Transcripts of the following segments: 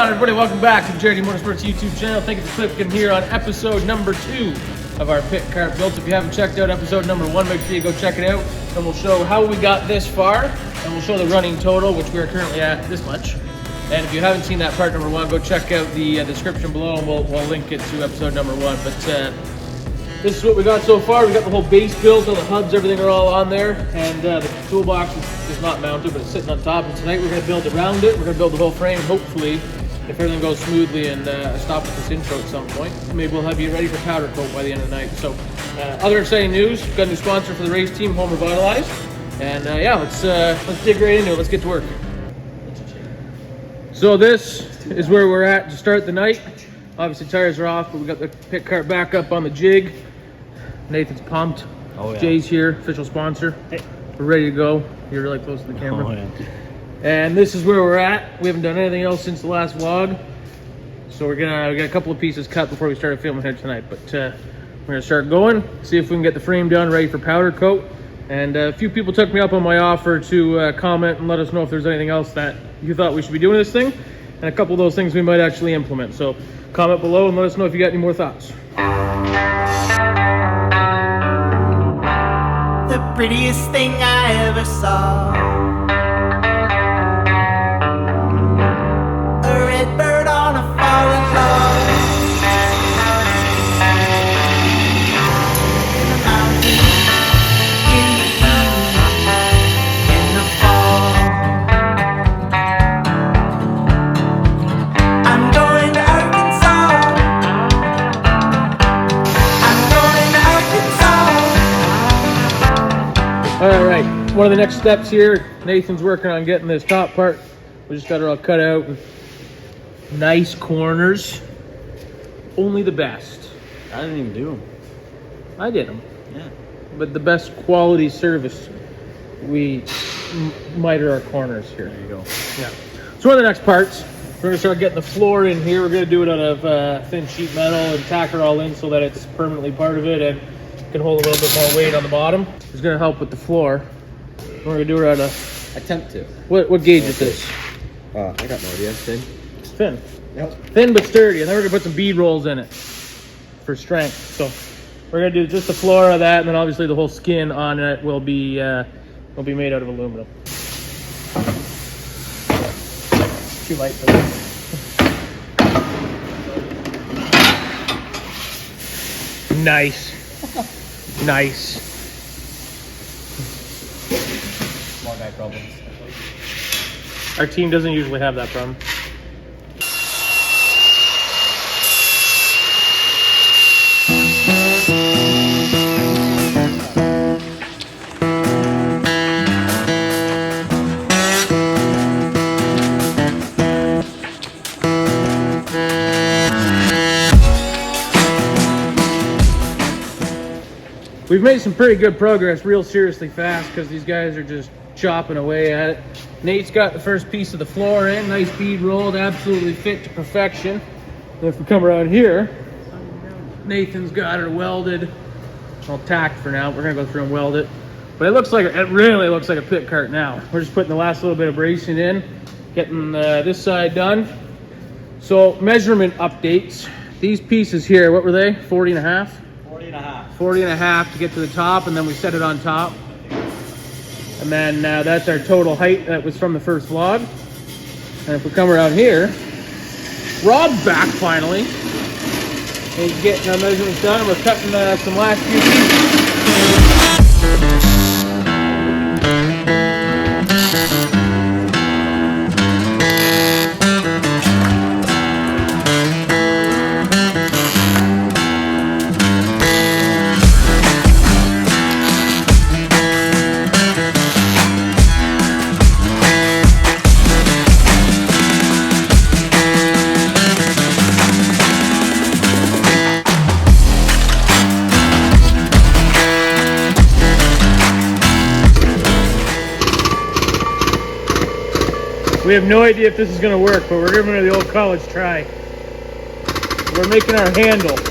on, everybody? Welcome back to the Jerry Motorsports YouTube channel. Thank you for clicking here on episode number 2 of our pit cart builds. If you haven't checked out episode number 1, make sure you go check it out. And we'll show how we got this far, and we'll show the running total, which we are currently at this much. And if you haven't seen that part number 1, go check out the description below, and we'll link it to episode number 1. But this is what we got so far. We got the whole base built, all the hubs, everything are all on there, and the toolbox is not mounted, but it's sitting on top. And tonight we're going to build around it. We're going to build the whole frame. Hopefully, if everything goes smoothly and I stop with this intro at some point, maybe we'll have you ready for powder coat by the end of the night. So, other exciting news: we've got a new sponsor for the race team, Home Revitalized, and yeah, let's dig right into it. Let's get to work. So this is where we're at to start the night. Obviously, tires are off, but we got the pit cart back up on the jig. Nathan's pumped. Oh, yeah. Jay's here, official sponsor. Hey. We're ready to go. You're really close to the camera. Oh, yeah. And this is where we're at. We haven't done anything else since the last vlog. So we got a couple of pieces cut before we started filming here tonight. But we're gonna start going, see if we can get the frame done, ready for powder coat. And a few people took me up on my offer to comment and let us know if there's anything else that you thought we should be doing this thing. And a couple of those things we might actually implement. So comment below and let us know if you got any more thoughts. The prettiest thing I ever saw, a red bird on a fallen log, in the mountains, in the evening, in the fall. I'm going to Arkansas, I'm going to Arkansas. All right, one of the next steps here, Nathan's working on getting this top part. We just got it all cut out. Nice corners. Only the best. I didn't even do them. I did them. Yeah. But the best quality service, we miter our corners here. There you go. Yeah. So one of the next parts, we're going to start getting the floor in here. We're going to do it out of thin sheet metal and tack it all in so that it's permanently part of it and can hold a little bit more weight on the bottom. It's going to help with the floor. We're going to do it out of... Attempt to. What gauge is this? I got no idea. Thin. It's thin. Yep. Thin but sturdy. And then we're going to put some bead rolls in it for strength. So we're going to do just the floor of that, and then obviously the whole skin on it will be made out of aluminum. Too light for this. Nice. Nice. Small guy problems. Our team doesn't usually have that problem. We've made some pretty good progress real seriously fast because these guys are just chopping away at it. Nate's got the first piece of the floor in, nice bead rolled, absolutely fit to perfection. And if we come around here, Nathan's got it welded, all tacked for now. We're gonna go through and weld it. But it really looks like a pit cart now. We're just putting the last little bit of bracing in, getting this side done. So measurement updates. These pieces here, what were they? 40 and a half? 40 and a half to get to the top, and then we set it on top. And then that's our total height that was from the first vlog. And if we come around here, Rob's back finally. He's getting our measurements done, and we're cutting some last few pieces. We have no idea if this is going to work, but we're giving it the old college try. We're making our handle. What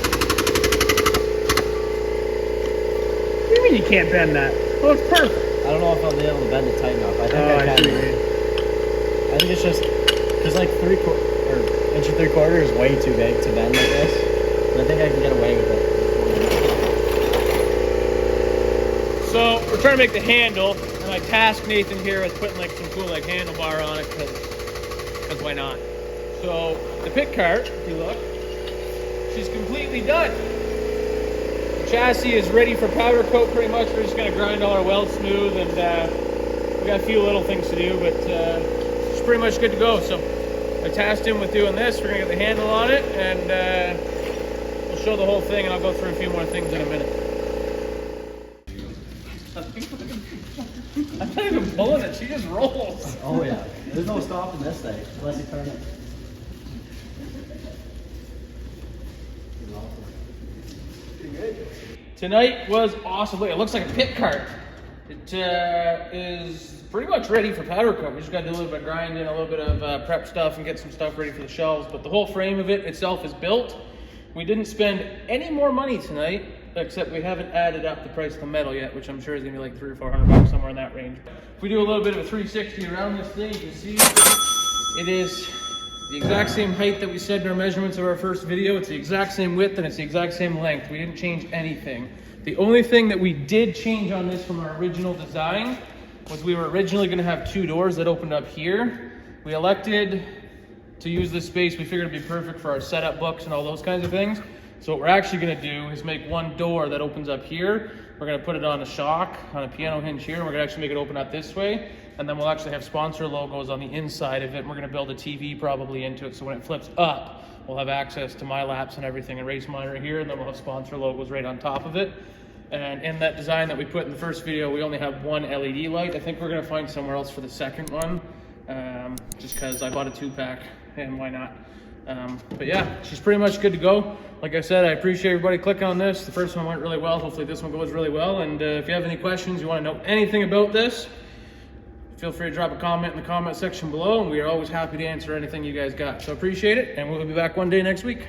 do you mean you can't bend that? Oh, it's perfect. I don't know if I'll be able to bend it tight enough. I think I can. I think it's just, there's like or 1.75 is way too big to bend like this. But I think I can get away with it. So we're trying to make the handle, and I tasked Nathan here with putting like some cool like handlebar on it, because why not? So the pit cart, if you look, she's completely done. The chassis is ready for powder coat pretty much. We're just gonna grind all our welds smooth, and we got a few little things to do, but it's pretty much good to go. So I tasked him with doing this. We're gonna get the handle on it, and we'll show the whole thing, and I'll go through a few more things in a minute. I'm not even pulling it, she just rolls. Oh yeah, there's no stopping this thing unless you turn it. Tonight was awesome. Look, it looks like a pit cart. It is pretty much ready for powder coat. We just got to do a little bit of grinding, a little bit of prep stuff, and get some stuff ready for the shelves. But the whole frame of it itself is built. We didn't spend any more money tonight, except we haven't added up the price of the metal yet, which I'm sure is gonna be like $300 or $400, somewhere in that range. If we do a little bit of a 360 around this thing, you can see it is the exact same height that we said in our measurements of our first video. It's the exact same width, and it's the exact same length. We didn't change anything. The only thing that we did change on this from our original design was we were originally gonna have 2 doors that opened up here. We elected to use this space. We figured it'd be perfect for our setup books and all those kinds of things. So what we're actually gonna do is make one door that opens up here. We're gonna put it on a shock, on a piano hinge here, and we're gonna actually make it open up this way. And then we'll actually have sponsor logos on the inside of it. And we're gonna build a TV probably into it, so when it flips up, we'll have access to my laps and everything, and race mine right here, and then we'll have sponsor logos right on top of it. And in that design that we put in the first video, we only have one LED light. I think we're gonna find somewhere else for the second one, just because I bought a 2-pack, and why not? But yeah, she's pretty much good to go. Like I said, I appreciate everybody clicking on this. The first one went really well. Hopefully this one goes really well. And if you have any questions, you want to know anything about this, feel free to drop a comment in the comment section below, and we are always happy to answer anything you guys got. So appreciate it, and we'll be back one day next week.